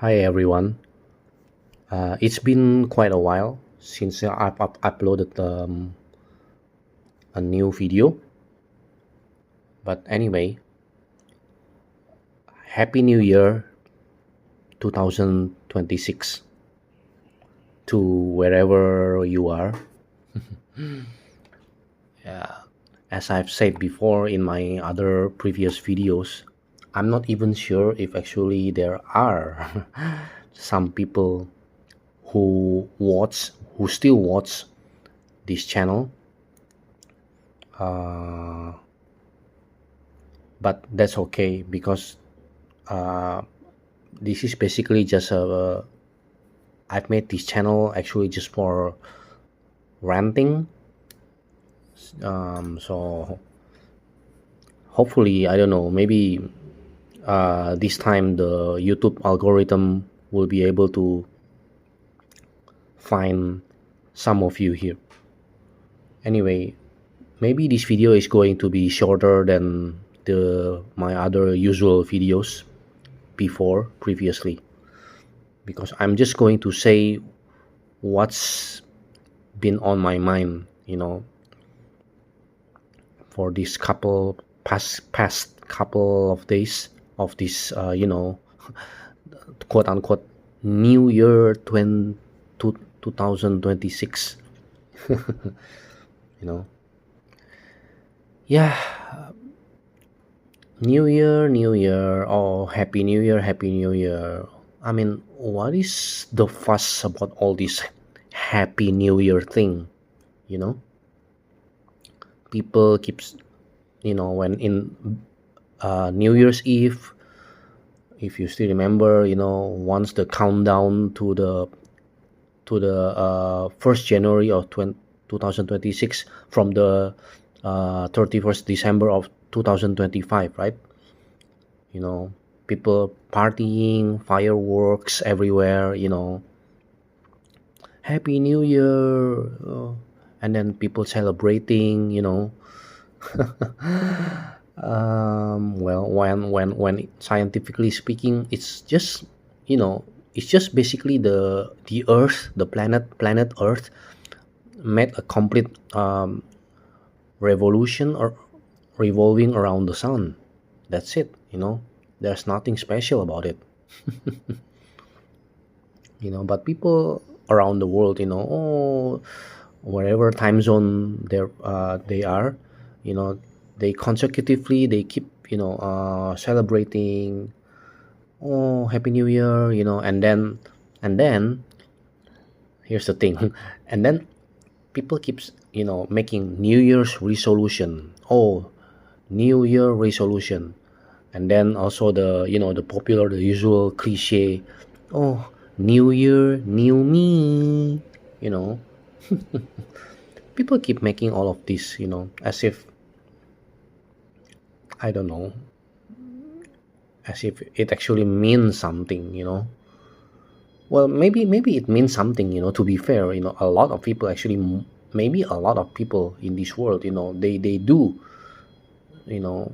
Hi everyone. It's been quite a while since I've uploaded a new video. But anyway, Happy New Year 2026 to wherever you are. Yeah. As I've said before in my other previous videos, I'm not even sure if actually there are some people who still watch this channel. Uh, but that's okay because uh, this is basically just a I've made this channel actually just for ranting. So hopefully, I don't know, maybe this time the YouTube algorithm will be able to find some of you here. Anyway, maybe this video is going to be shorter than the my other usual videos previously, because I'm just going to say what's been on my mind, for this past couple of days of this, quote unquote New Year 2026. you know, yeah, New Year, oh, Happy New Year. I mean, what is the fuss about all this Happy New Year thing? You know, people keeps, when in New Year's Eve, if you still remember, once the countdown to the 1st January of 2026 from the 31st December of 2025, right? People partying, fireworks everywhere, Happy New Year, and then people celebrating, well, when scientifically speaking, it's just, it's just basically the Earth, the planet Earth, made a complete revolution or revolving around the sun. That's it. There's nothing special about it. But people around the world, wherever time zone they are, you know they consecutively they keep, celebrating, oh, Happy New Year, and then here's the thing. And then people keeps, making New Year's resolution. Oh, New Year resolution. And then also the usual cliche, oh, New Year, new me. you know People keep making all of this, as if, I don't know, as if it actually means something. Well, maybe it means something, to be fair. A lot of people actually, maybe a lot of people in this world, they do, you know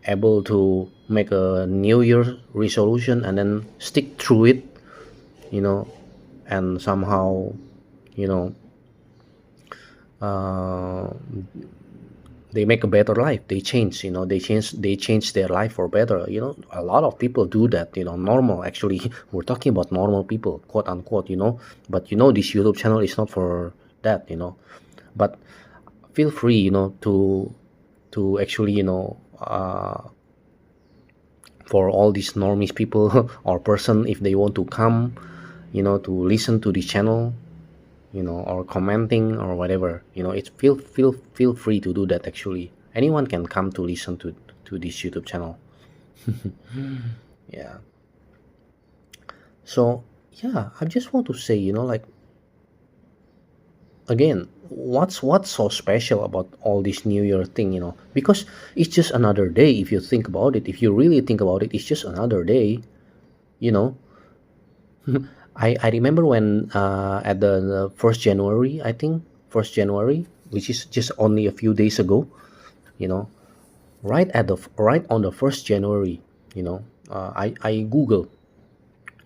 able to make a New Year resolution and then stick through it, you know and somehow, you know uh, they make a better life. They change, they change their life for better. A lot of people do that, normal, actually. We're talking about normal people, quote unquote. But this YouTube channel is not for that. But feel free, to actually, for all these normies people or person, if they want to come, to listen to this channel, or commenting or whatever, it's feel free to do that. Actually, anyone can come to listen to this YouTube channel. Yeah. So yeah, I just want to say, like, again, what's so special about all this New Year thing? Because it's just another day. If you think about it, if you really think about it, it's just another day. you know I remember when, at the 1st January, I think, 1st January, which is just only a few days ago, you know right on the 1st January, I Google,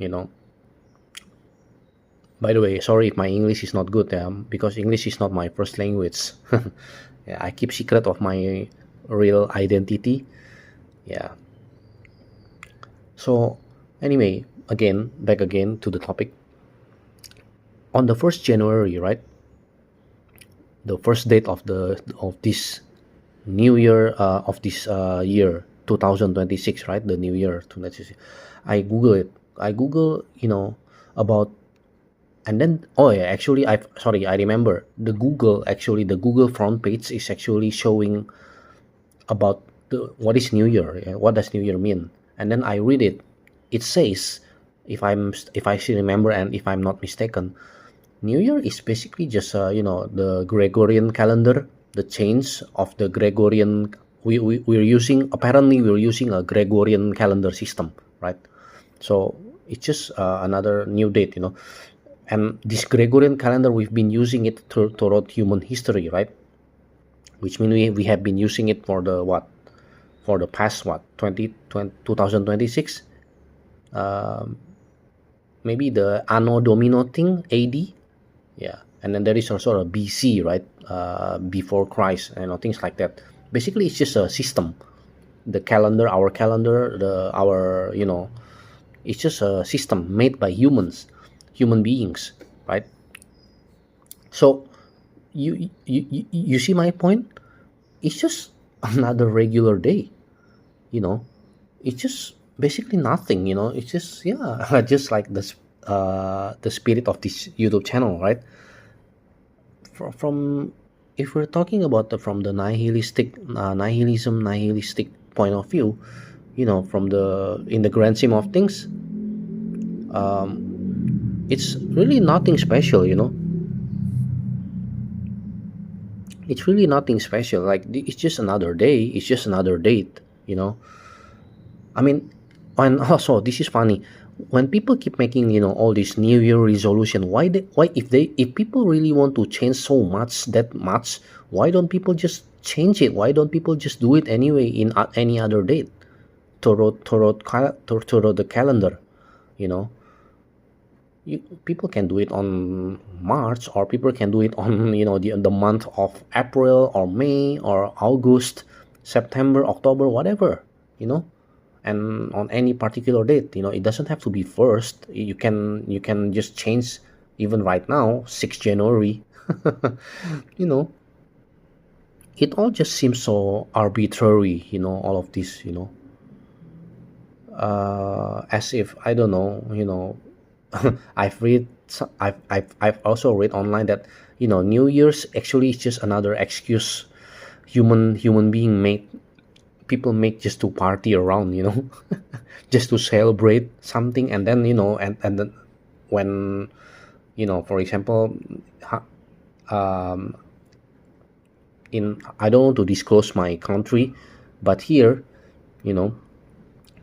you know. By the way, sorry if my English is not good, because English is not my first language. Yeah, I keep secret of my real identity. Yeah. So anyway, again, back again to the topic. On the 1st January, right? The first date of this new year, of this year 2026, right? The new year 2026. I Google it. I Google, about. And then, oh yeah, actually, I remember the Google front page is actually showing about what is New Year. What does New Year mean? And then I read it. It says, if I still remember and if I'm not mistaken, New Year is basically just the Gregorian calendar, the change of the Gregorian. We're using a Gregorian calendar system, right? So it's just another new date, and this Gregorian calendar, we've been using it throughout human history, right? Which means we have been using it for the what? For the past what? 2026? Maybe the Anno Domino thing, AD? Yeah. And then there is also a BC, right? Before Christ, things like that. Basically, it's just a system. The calendar, our calendar, it's just a system made by human beings, right? So you see my point. It's just another regular day, you know it's just basically nothing, it's just, yeah. Just like the spirit of this YouTube channel, right? From If we're talking about from the nihilistic point of view, from the in the grand scheme of things, it's really nothing special, it's really nothing special. Like, it's just another day, it's just another date, I mean. And also, this is funny, when people keep making, all this new year resolution, if people really want to change so much, that much, why don't people just change it? Why don't people just do it anyway in any other date, throughout the calendar, you know people can do it on March, or people can do it on, the month of April or May or August, September, October, whatever, and on any particular date. It doesn't have to be first. You can just change even right now, 6th January. you know it all just seems so arbitrary, all of this, as if, I don't know, I've also read online that, New Year's actually is just another excuse human being made people make just to party around, just to celebrate something. And then, and then when, for example, um in I don't want to disclose my country, but here, you know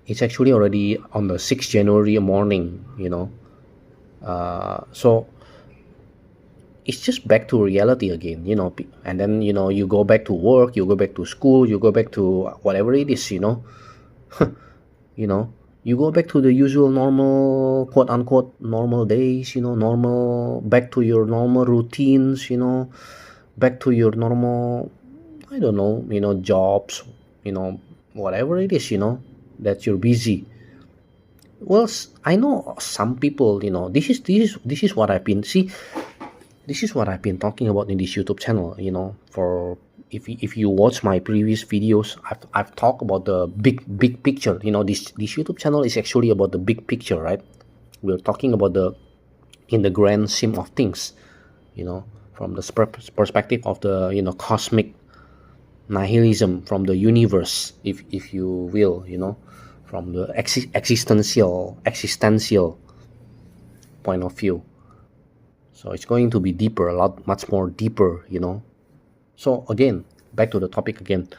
it's actually already on the 6th January morning, so it's just back to reality again, and then, you go back to work, you go back to school, you go back to whatever it is, you know you go back to the usual normal, quote unquote, normal days, normal, back to your normal routines, back to your normal, I don't know, jobs, whatever it is, that you're busy. Well, I know some people, this is what I've been see this is what I've been talking about in this YouTube channel. For if you watch my previous videos, I've talked about the big picture. This YouTube channel is actually about the big picture, right? We're talking about in the grand scheme of things, from the perspective of the, cosmic nihilism, from the universe, if you will, from the existential point of view. So it's going to be deeper, much more deeper, So again, back to the topic again.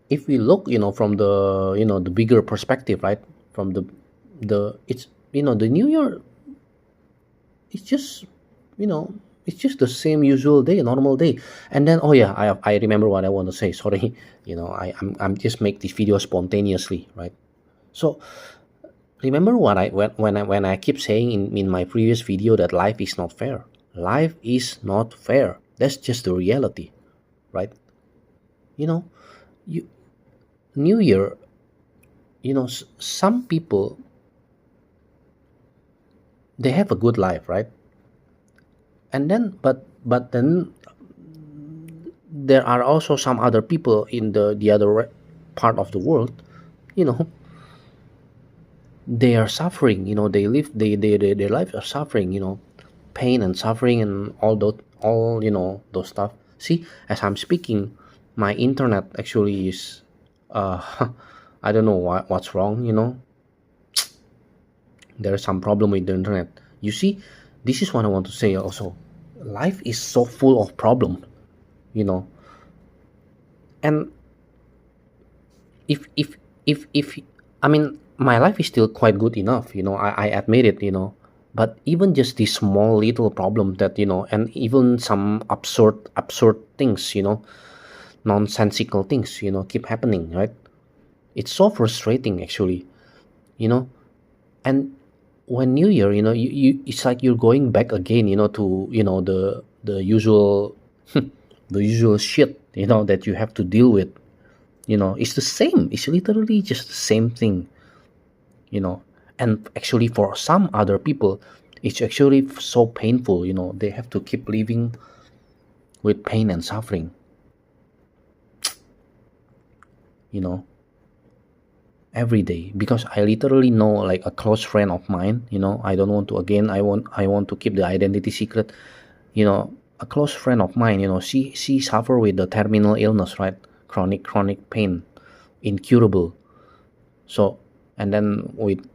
If we look, from the, the bigger perspective, right? From it's, the New Year, it's just, it's just the same usual day, normal day. And then, oh yeah, I remember what I want to say. Sorry, I'm just make this video spontaneously, right? So remember what I when I keep saying in my previous video that life is not fair. Life is not fair. That's just the reality, right? You know, you New Year, some people, they have a good life, right? And then but then there are also some other people in the other part of the world, you know, they are suffering, their lives are suffering, pain and suffering and all those stuff. See, as I'm speaking, my internet actually is uh I don't know what's wrong, there's some problem with the internet. You see, this is what I want to say also. Life is so full of problem, you know and if I mean, my life is still quite good enough, I admit it, but even just these small little problem that, and even some absurd things, nonsensical things, keep happening, right? It's so frustrating actually, you know and when New Year, it's like you're going back again, to the usual the usual shit, that you have to deal with. It's the same, it's literally just the same thing, you know and actually for some other people, it's actually so painful, they have to keep living with pain and suffering, you know every day. Because I literally know, like, a close friend of mine, I don't want to, again, I want to keep the identity secret. A close friend of mine, she suffer with the terminal illness, right? Chronic pain, incurable. So, and then with,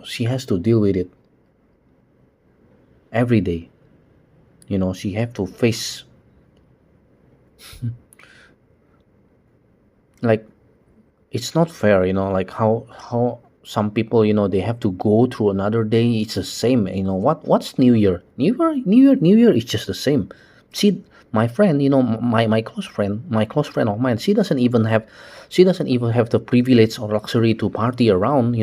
she has to deal with it every day. She have to face, like, it's not fair, like how some people, they have to go through another day. It's the same, what's New Year is just the same. See, my friend, my close friend of mine, she doesn't even have the privilege or luxury to party around,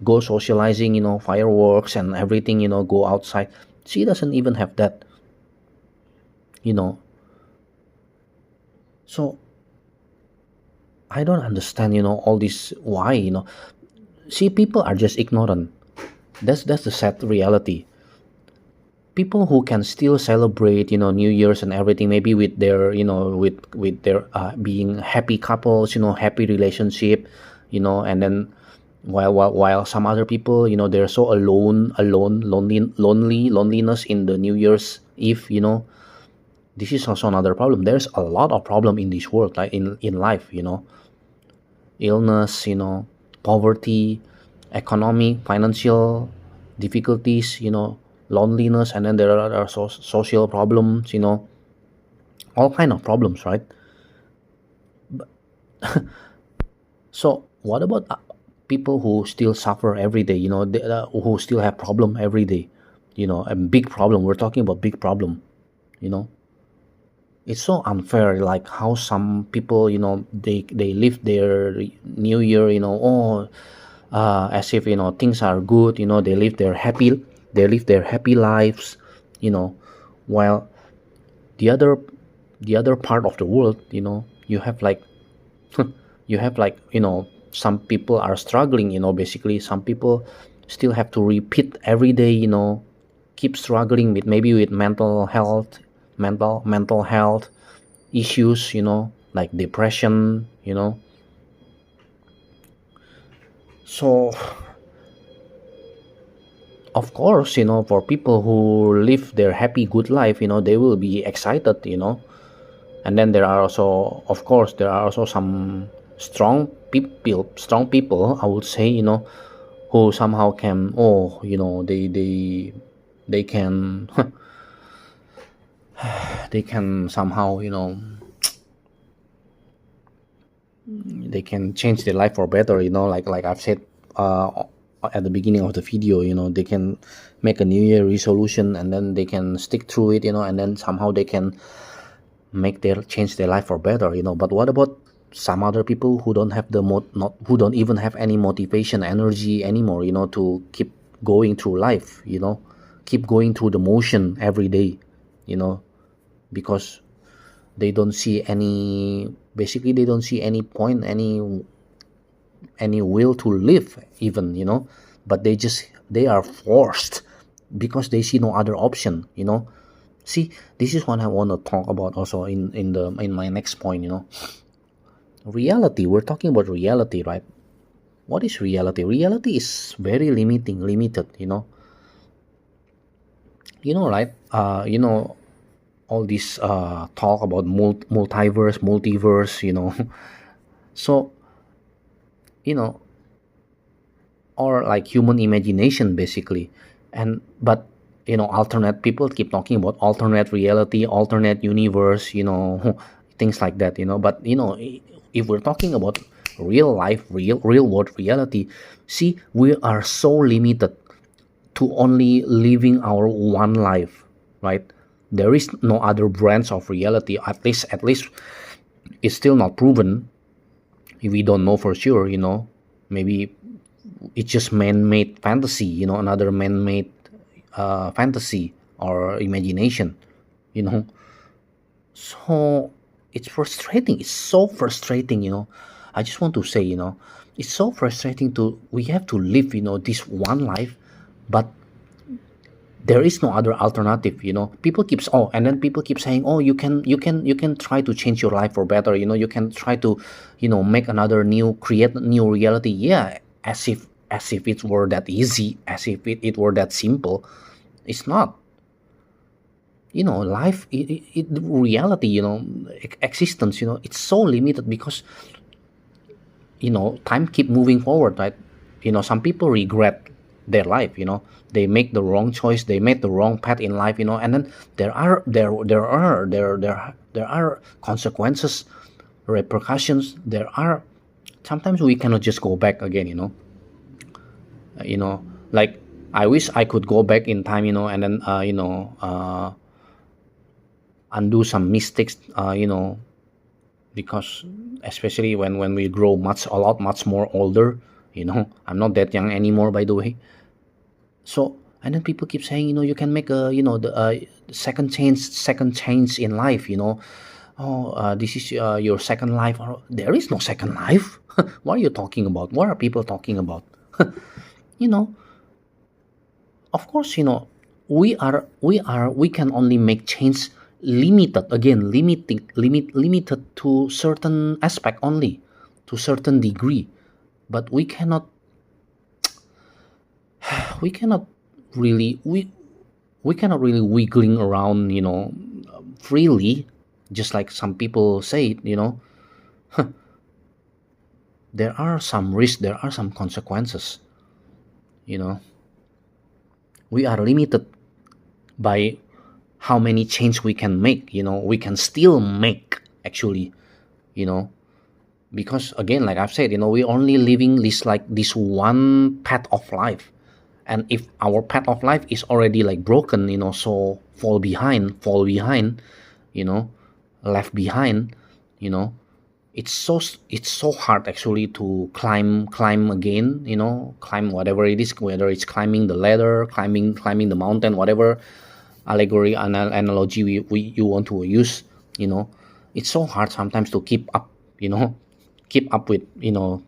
go socializing, fireworks and everything, go outside. She doesn't even have that, you know so I don't understand, all this, why, see, people are just ignorant. That's the sad reality. People who can still celebrate, New Year's and everything, maybe with their, with their being happy couples, happy relationship, and then while some other people, they're so loneliness in the New Year's Eve. This is also another problem. There's a lot of problem in this world, like in life, illness, poverty, economy, financial difficulties, loneliness, and then there are social problems, all kind of problems, right? So what about people who still suffer every day, who still have problem every day, a big problem. We're talking about big problem, you know it's so unfair, like how some people, they live their New Year, as if, things are good, they live their happy lives, you know while the other the other part of the world, you have like some people are struggling, basically some people still have to repeat every day, keep struggling with, maybe with mental health issues, like depression, so of course, for people who live their happy good life, they will be excited, and then there are also, of course, there are also some strong people, I would say, who somehow can, they can they can somehow, they can change their life for better, like I've said, at the beginning of the video, they can make a New Year resolution, and then they can stick through it, and then somehow they can change their life for better, but what about some other people who don't have the not who don't even have any motivation, energy anymore, to keep going through life, keep going through the motion every day, you know because they don't see any basically they don't see any point, any will to live even, but they are forced because they see no other option. See, this is what I want to talk about also in my next point. Reality, we're talking about reality, right? What is reality? Reality is very limited, right? All this talk about multiverse, so, you know or like human imagination basically. And but alternate people keep talking about alternate reality, alternate universe, things like that, but if we're talking about real life, real world reality, see, we are so limited to only living our one life, right? There is no other branch of reality, at least it's still not proven. We don't know for sure, maybe it's just man-made fantasy, another man-made fantasy or imagination, you know so it's frustrating, it's so frustrating. I just want to say, it's so frustrating to we have to live, this one life, but there is no other alternative. People keep saying, oh, you can try to change your life for better, you can try to make create new reality. Yeah, as if it were that easy, as if it were that simple. It's not. Life, reality, existence, it's so limited because time keep moving forward, right? Some people regret their life. They make the wrong choice, they made the wrong path in life, and then there are consequences, repercussions. There are sometimes we cannot just go back again. Like, I wish I could go back in time, and then undo some mistakes, because especially when we grow much more older. I'm not that young anymore, by the way. So, and then people keep saying, you can make a the second change in life. Oh, this is your second life. Or, there is no second life. What are you talking about? What are people talking about? you know of course, we can only make change limited, again, limited to certain aspect only, to certain degree. But we cannot really we cannot really wiggling around, freely, just like some people say it. There are some risks, there are some consequences. you know we are limited by how many change we can make. We can still make, actually. you know because, again, like I've said, we're only living this one path of life. And if our path of life is already like broken, so fall behind, you know left behind, you know it's so hard, actually, to climb again. Climb whatever it is, whether it's climbing the ladder, climbing the mountain, whatever allegory, analogy you want to use. It's so hard sometimes to keep up, keep up with the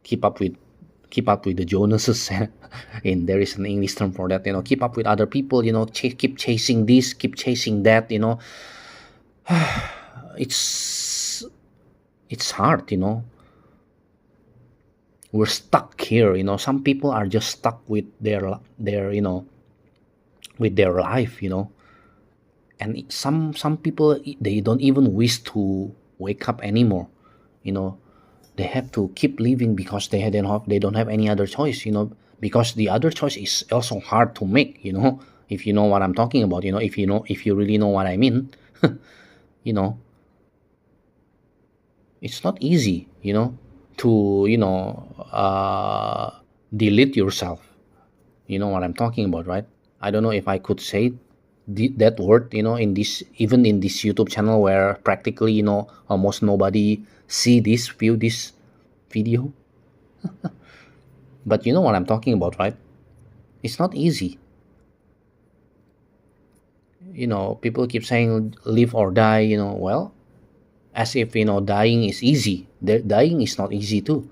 Jonases. And there is an English term for that. Keep up with other people. Keep chasing this, keep chasing that. It's hard. We're stuck here. Some people are just stuck with with their life. And some people, they don't even wish to wake up anymore. They have to keep living because they don't have any other choice. Because the other choice is also hard to make. If you know what I'm talking about. If you really know what I mean. you know it's not easy. To delete yourself. You know what I'm talking about, right? I don't know if I could say that word, in this YouTube channel, where practically, almost nobody view this video. But you know what I'm talking about, right? It's not easy. People keep saying live or die, well, as if, dying is easy. Dying is not easy too.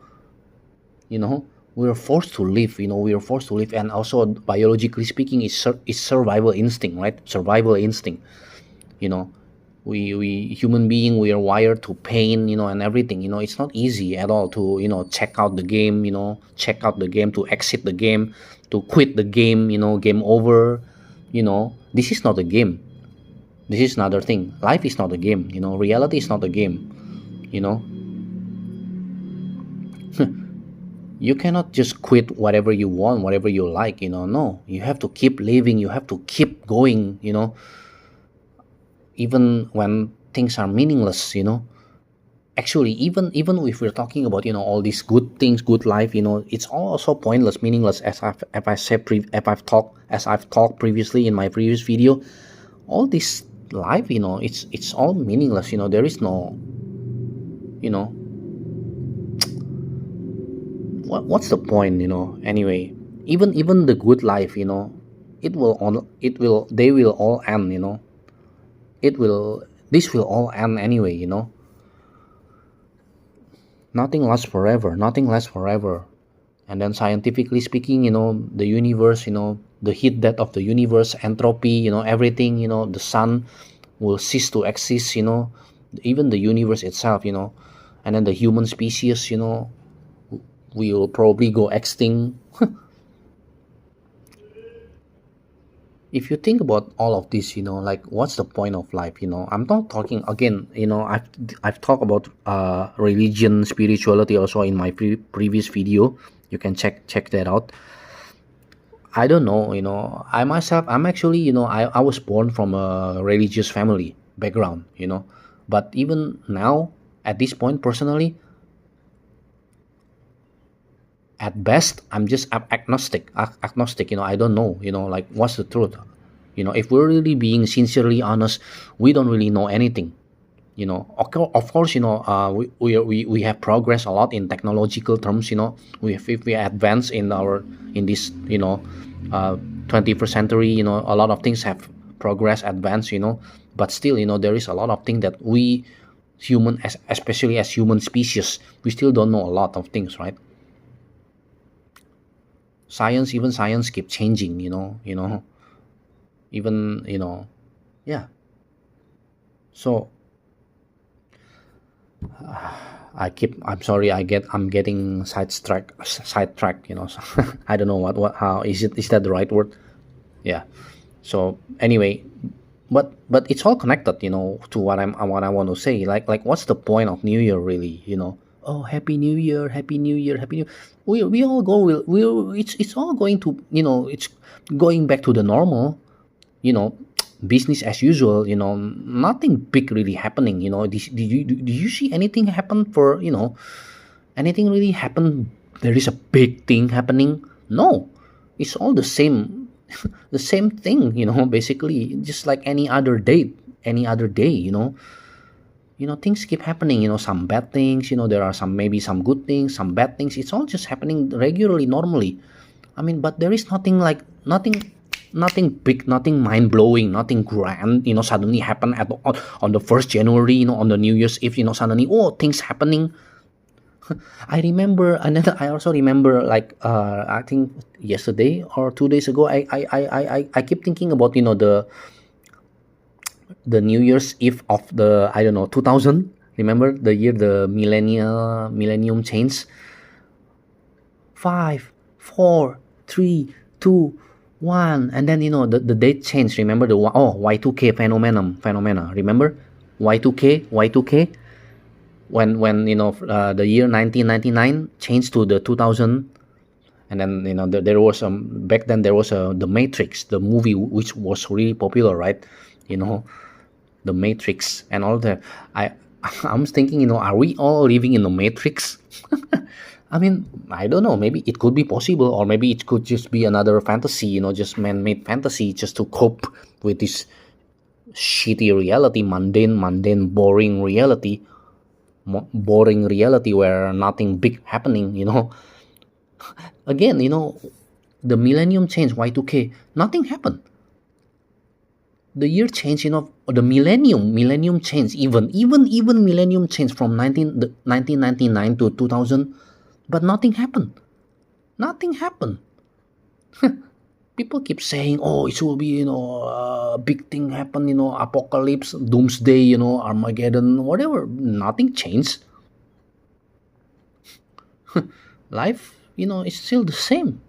you know we're forced to live. And also biologically speaking, it's survival instinct, right? Survival instinct. you know we human being, we are wired to pain, and everything. It's not easy at all to check out the game, to exit the game, to quit the game, game over. This is not a game. This is another thing. Life is not a game. Reality is not a game. you know you cannot just quit whatever you want, whatever you like. No, you have to keep living, you have to keep going, even when things are meaningless. Actually, even if we're talking about all these good things, good life, it's all also pointless, meaningless, as I've talked previously in my previous video. All this life, it's all meaningless. There is no, you know what's the point. Anyway, even the good life, they will all end. This will all end anyway. Nothing lasts forever, and then scientifically speaking, the universe, the heat death of the universe, entropy, everything, the sun will cease to exist, even the universe itself, and then the human species, we will probably go extinct. If you think about all of this, like what's the point of life? I'm not talking again. I've talked about religion, spirituality also in my previous video. You can check that out. I don't know. I myself, I'm actually, I was born from a religious family background. But even now, at this point, personally, at best, I'm just agnostic. I don't know. Like what's the truth? If we're really being sincerely honest, we don't really know anything. Of course, we have progressed a lot in technological terms. If we advance in this 21st century, a lot of things have progressed, advanced. But still, there is a lot of things that we human, especially as human species, we still don't know a lot of things, right? Even science keep changing. Even yeah. So I'm sorry, I'm getting sidetracked. So I don't know how is that the right word? Yeah. So anyway, but it's all connected, to what I want to say. Like what's the point of New Year really? Oh, Happy New Year, Happy New Year, Happy New. We all go. It's all going to, it's going back to the normal. Business as usual. Nothing big really happening. Do you see anything happen for anything really happen? There is a big thing happening. No, it's all the same, the same thing. Basically just like any other day. Things keep happening. Some bad things. There are maybe some good things, some bad things. It's all just happening regularly, normally. But there is nothing big, nothing mind blowing, nothing grand. Suddenly happen on the 1st January. On the New Year's Eve. Suddenly, things happening. I also remember, like I think yesterday or 2 days ago, I keep thinking about the New Year's Eve of the, I don't know, 2000. Remember the year the millennium changed? 5, 4, 3, 2, 1, and then the date changed. Remember the Y2K phenomena. Remember Y2K when the year 1999 changed to the 2000. And then there was back then there was the Matrix, the movie, which was really popular, right? The Matrix and all that. I'm thinking, are we all living in the Matrix? I don't know. Maybe it could be possible, or maybe it could just be another fantasy, just man-made fantasy, just to cope with this shitty reality, mundane, boring reality. boring reality where nothing big happening, again, the millennium change, Y2K, nothing happened. The year change, the millennium change, even millennium change from 1999 to 2000, but nothing happened. Nothing happened. People keep saying, oh, it will be, a big thing happen, apocalypse, doomsday, Armageddon, whatever. Nothing changed. Life, is still the same.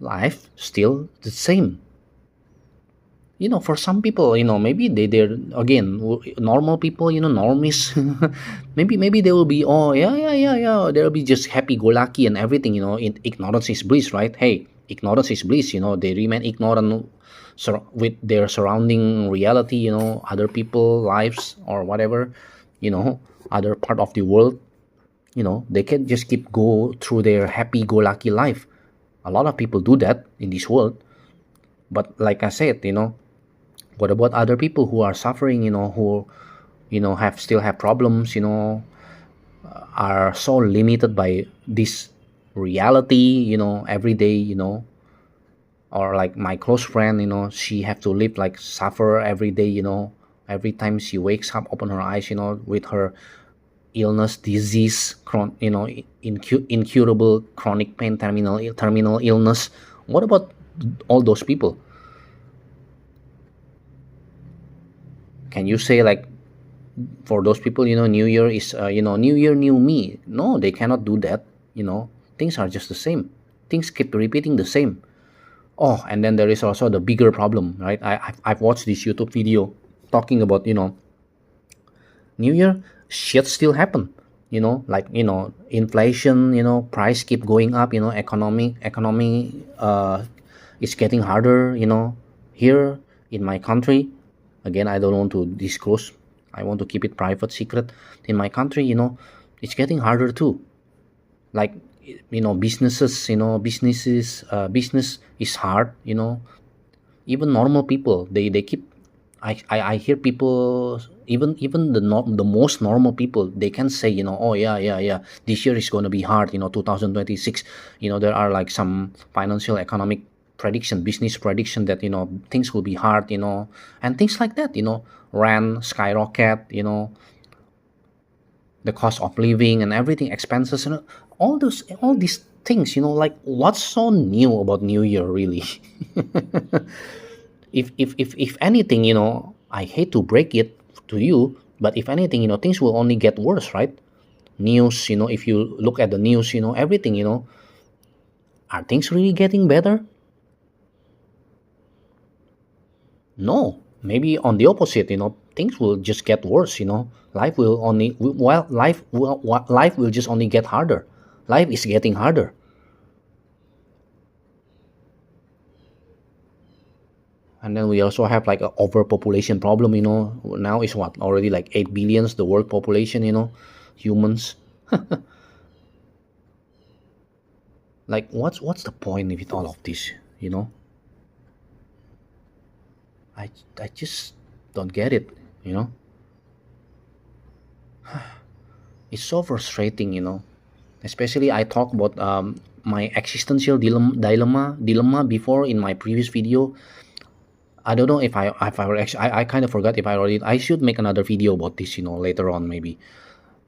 Life still the same. For some people, maybe they're again normal people, normies. Maybe they will be, oh yeah, yeah, yeah, yeah, they'll be just happy go lucky and everything, ignorance is bliss, right? Hey, ignorance is bliss, they remain ignorant with their surrounding reality, other people lives or whatever, other part of the world, they can just keep go through their happy go lucky life. A lot of people do that in this world. But like I said, what about other people who are suffering, who have still have problems, are so limited by this reality, every day, or like my close friend, she have to live like suffer every day, every time she wakes up, open her eyes, with her illness, disease, incurable chronic pain, terminal illness. What about all those people? Can you say like, for those people, new year is, new year new me? No, they cannot do that. Things are just the same. Things keep repeating the same. Oh, and then there is also the bigger problem, right? I've watched this YouTube video talking about, new year, shit still happen, like, inflation, price keep going up, economy is getting harder, here in my country. Again, I don't want to disclose, I want to keep it private, secret. In my country, it's getting harder too. Like, businesses, business is hard, even normal people, they keep, I hear people, even the most normal people, they can say, oh yeah, yeah, yeah, this year is going to be hard, 2026, there are like some financial economic prediction, business prediction, that things will be hard, and things like that, rent skyrocket, the cost of living and everything, expenses, all these things, like, what's so new about new year, really? If anything, I hate to break it to you, but if anything, things will only get worse, right? News, if you look at the news, everything, are things really getting better? No, maybe on the opposite, things will just get worse, life will only, well, life will just only get harder. Life is getting harder. And then we also have like a overpopulation problem, now is what, already like 8 billions, the world population, humans. Like, what's the point with all of this, I just don't get it, you know it's so frustrating, especially I talk about my existential dilemma before in my previous video. I don't know if I actually, I kind of forgot if I already, I should make another video about this, later on maybe.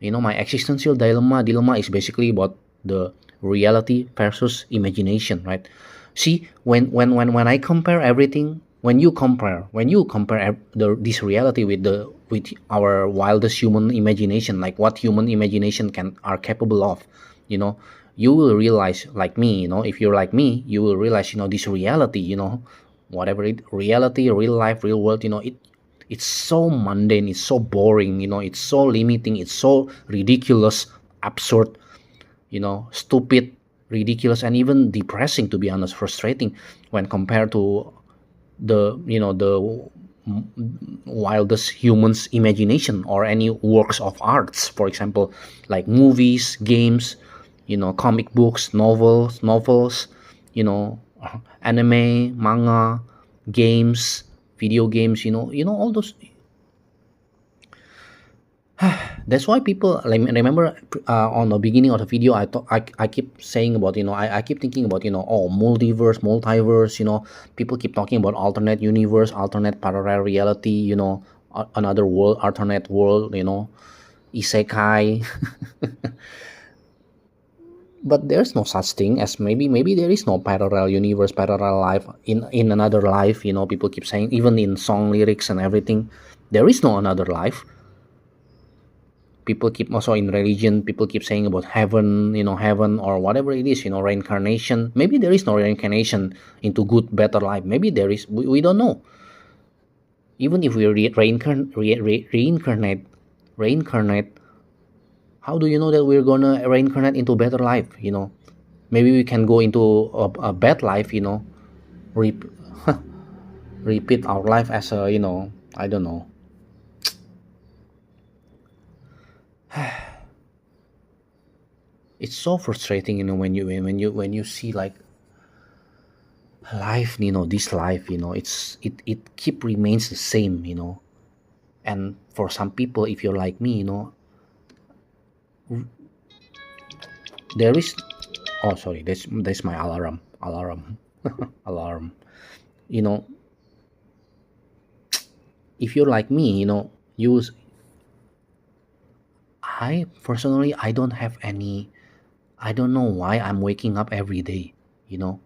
My existential dilemma is basically about the reality versus imagination, right? See, when I compare everything, this reality with our wildest human imagination, like what human imagination can are capable of, you know you will realize, like me, if you're like me, you will realize, this reality, whatever it, reality, real life, real world, it's so mundane, it's so boring, it's so limiting, it's so ridiculous, absurd, stupid, ridiculous, and even depressing, to be honest, frustrating, when compared to the wildest humans imagination, or any works of arts, for example, like movies, games, comic books, novels, you know anime, manga, games, video games, all those. That's why people remember on the beginning of the video I keep saying about I keep thinking about oh, multiverse. People keep talking about alternate universe, alternate parallel reality, another world, alternate world, isekai. But there's no such thing as maybe there is no parallel universe, parallel life in another life. People keep saying, even in song lyrics and everything, there is no another life. People keep also in religion, people keep saying about heaven, heaven or whatever it is, reincarnation. Maybe there is no reincarnation into good better life. Maybe there is, we don't know. Even if we reincarnate, how do you know that we're gonna reincarnate into better life? Maybe we can go into a bad life, rep- repeat our life as a, I don't know. It's so frustrating, when you see like life, this life, it keep remains the same, and for some people, if you're like me, there is, oh sorry, that's my alarm alarm. you know if you're like me, you I personally, I don't have any, I don't know why I'm waking up every day, you know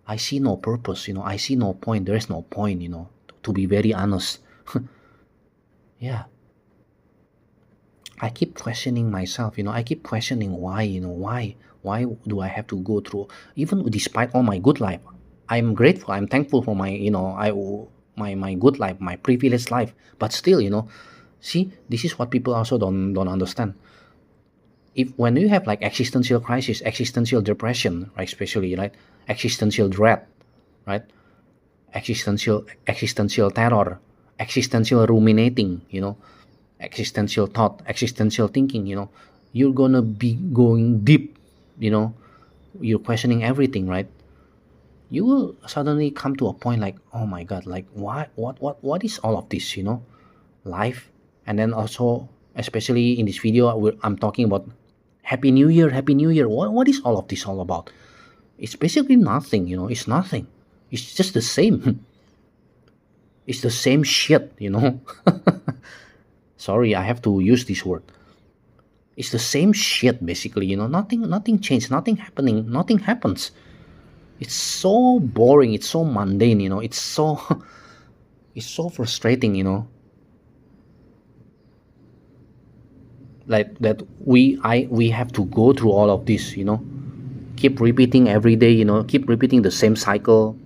I see no purpose, I see no point, there's no point, to be very honest. Yeah, I keep questioning myself, I keep questioning why, why do I have to go through, even despite all my good life. I'm grateful, I'm thankful for my, my good life, my privileged life. But still, see, this is what people also don't understand. If when you have like existential crisis, existential depression, right, especially, right, existential dread, right, existential terror, existential ruminating, existential thought, existential thinking, you're gonna be going deep, you know, you're questioning everything, right? You will suddenly come to a point like, oh my god, like what is all of this, life? And then also, especially in this video, I'm talking about Happy New Year, Happy New Year. What is all of this all about? It's basically nothing, it's nothing. It's just the same. It's the same shit, Sorry, I have to use this word. It's the same shit basically, nothing changed, nothing happening, nothing happens. It's so boring, it's so mundane, it's so it's so frustrating, like that we have to go through all of this, keep repeating every day, keep repeating the same cycle,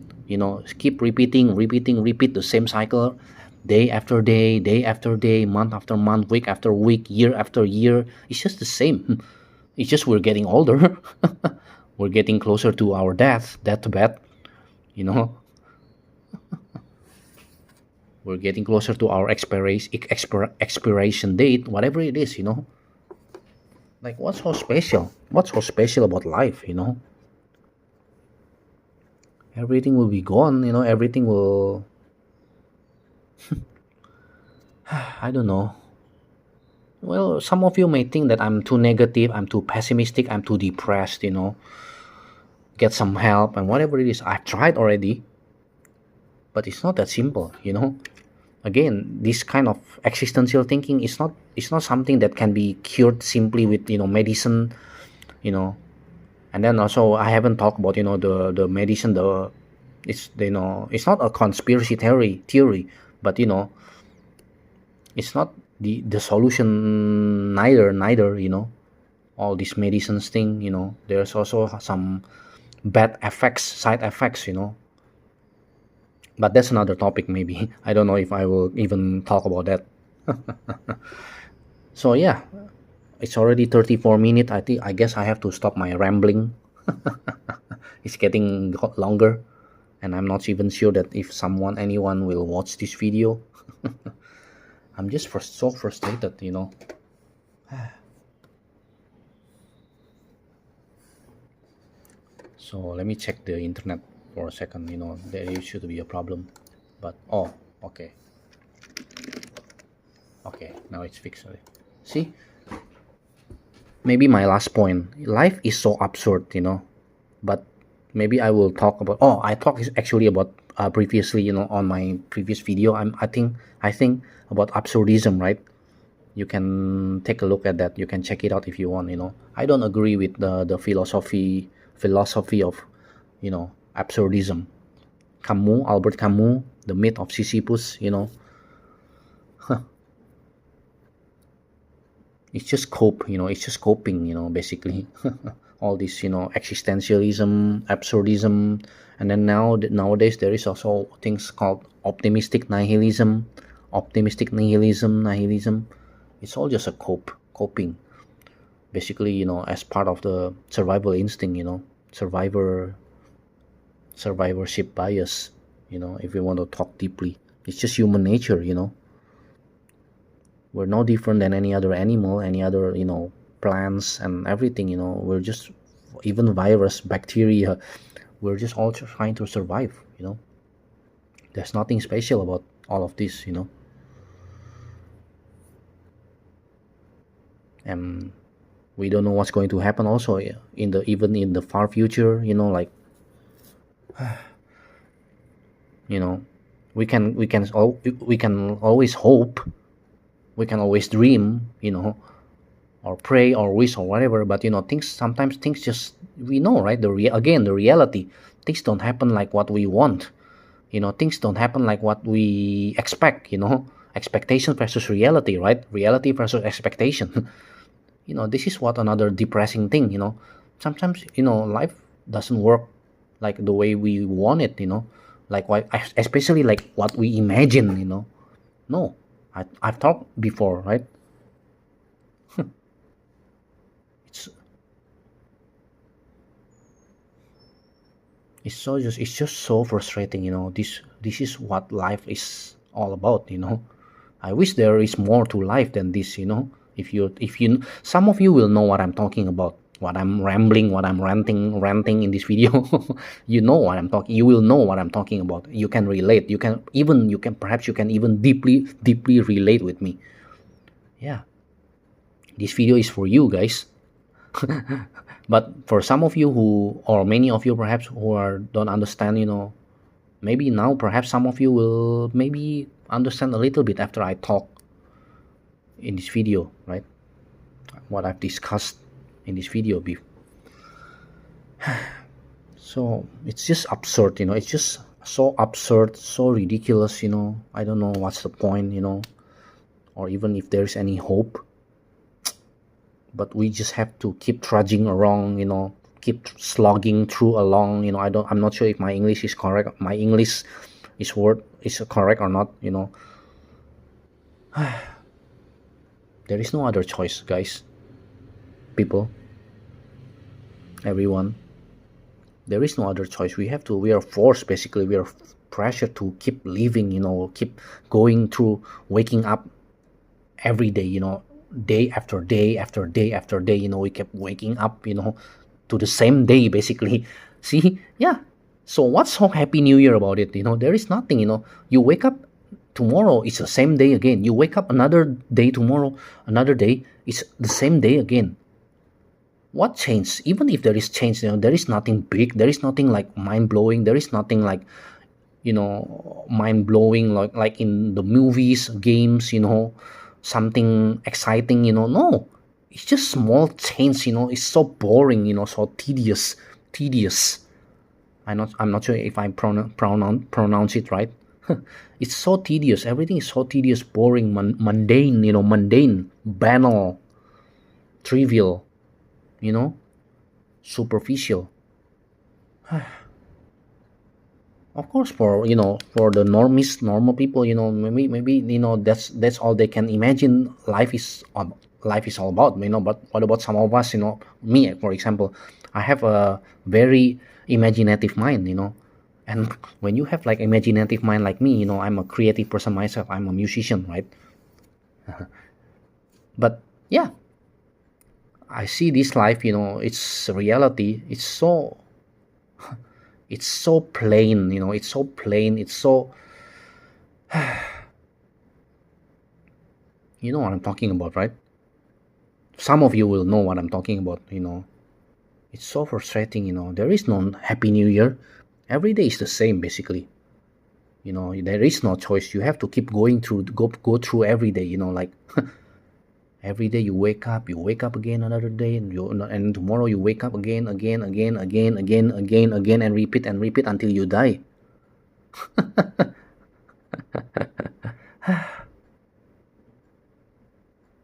keep repeat the same cycle, day after day, day after day, month after month, week after week, year after year. It's just the same. It's just we're getting older. We're getting closer to our deathbed, you know we're getting closer to our expiration date, whatever it is, like what's so special about life, everything will be gone, everything will I don't know. Well, some of you may think that I'm too negative, I'm too pessimistic, I'm too depressed, get some help and whatever it is. I've tried already, but it's not that simple, again, this kind of existential thinking is not, it's not something that can be cured simply with, medicine, you know and then also I haven't talked about, the medicine, it's not a conspiracy theory, but it's not the solution, neither, all these medicines thing, there's also some bad effects, side effects, but that's another topic maybe. I don't know if I will even talk about that. So yeah, it's already 34 minutes. I guess I have to stop my rambling. It's getting longer, and I'm not even sure that if anyone will watch this video. I'm just so frustrated, So let me check the internet for a second. There should be a problem, but oh, okay, now it's fixed. See, maybe my last point. Life is so absurd, but maybe I will talk about. Oh, I talked actually about previously, on my previous video. I think about absurdism, right? You can take a look at that. You can check it out if you want. I don't agree with the philosophy of, absurdism. Albert Camus, the myth of Sisyphus. It's just it's just coping, basically. All this, existentialism, absurdism, and then nowadays there is also things called optimistic nihilism. It's all just a coping, basically, as part of the survival instinct, survivorship bias, if you want to talk deeply. It's just human nature. We're no different than any other animal, any other, plants and everything. We're just, even virus, bacteria, we're just all trying to survive. There's nothing special about all of this. And we don't know what's going to happen also, even in the far future. Like, we can always hope, we can always dream, or pray or wish or whatever, but things just, we know, right? Again, the reality, things don't happen like what we want. Things don't happen like what we expect. Expectation versus reality, right? Reality versus expectation. This is what another depressing thing. Sometimes, life doesn't work like the way we want it. Like, why, especially like what we imagine. No, I've talked before, right? it's it's just so frustrating. This is what life is all about. I wish there is more to life than this. If you some of you will know what I'm talking about, what I'm rambling, what I'm ranting in this video. You will know what I'm talking about. You can relate. Perhaps you can even deeply relate with me. Yeah, this video is for you guys. But for some of you or many of you perhaps don't understand, maybe now perhaps some of you will maybe understand a little bit after I talk in this video, right? What I've discussed in this video. So it's just absurd. It's just so absurd, so ridiculous. I don't know what's the point, or even if there's any hope. But we just have to keep trudging along, keep slogging through along. I'm not sure if my English is correct. My English is correct or not. There is no other choice, guys. People, everyone, there is no other choice. We are forced, basically. We are pressured to keep living, keep going through, waking up every day, day after day after day after day. We kept waking up, to the same day, basically. See, yeah. So what's so happy New Year about it? There is nothing. You wake up tomorrow, it's the same day again. You wake up another day tomorrow, another day, it's the same day again. What changed? Even if there is change, there is nothing big. There is nothing like mind blowing. There is nothing like, mind blowing like in the movies, games. Something exciting. No, it's just small change. It's so boring. So tedious. I'm not sure if I pronounce it right. It's so tedious. Everything is so tedious, boring, mundane, banal, trivial, superficial. Of course, for the normal people, maybe that's all they can imagine. Life is all about. But what about some of us? Me, for example, I have a very imaginative mind. And when you have like imaginative mind like me, I'm a creative person myself. I'm a musician, right? But yeah, I see this life. It's reality. It's so plain. It's so plain. It's so. You know what I'm talking about, right? some of you will know what I'm talking about. It's so frustrating. There is no Happy New Year. Every day is the same, basically. There is no choice. You have to keep going through, go through every day. Like every day you wake up again another day, and tomorrow you wake up again, again, and repeat until you die.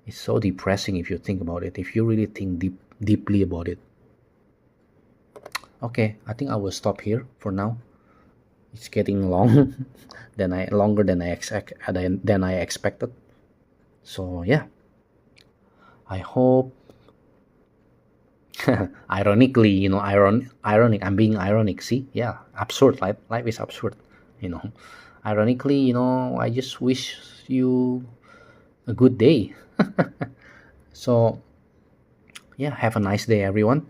It's so depressing if you think about it. If you really think deeply about it. Okay, I think I will stop here for now. It's getting long, longer than I expected. So yeah, I hope. Ironically, ironic. I'm being ironic. See, yeah, absurd. Life is absurd. You know, ironically, I just wish you a good day. So yeah, have a nice day, everyone.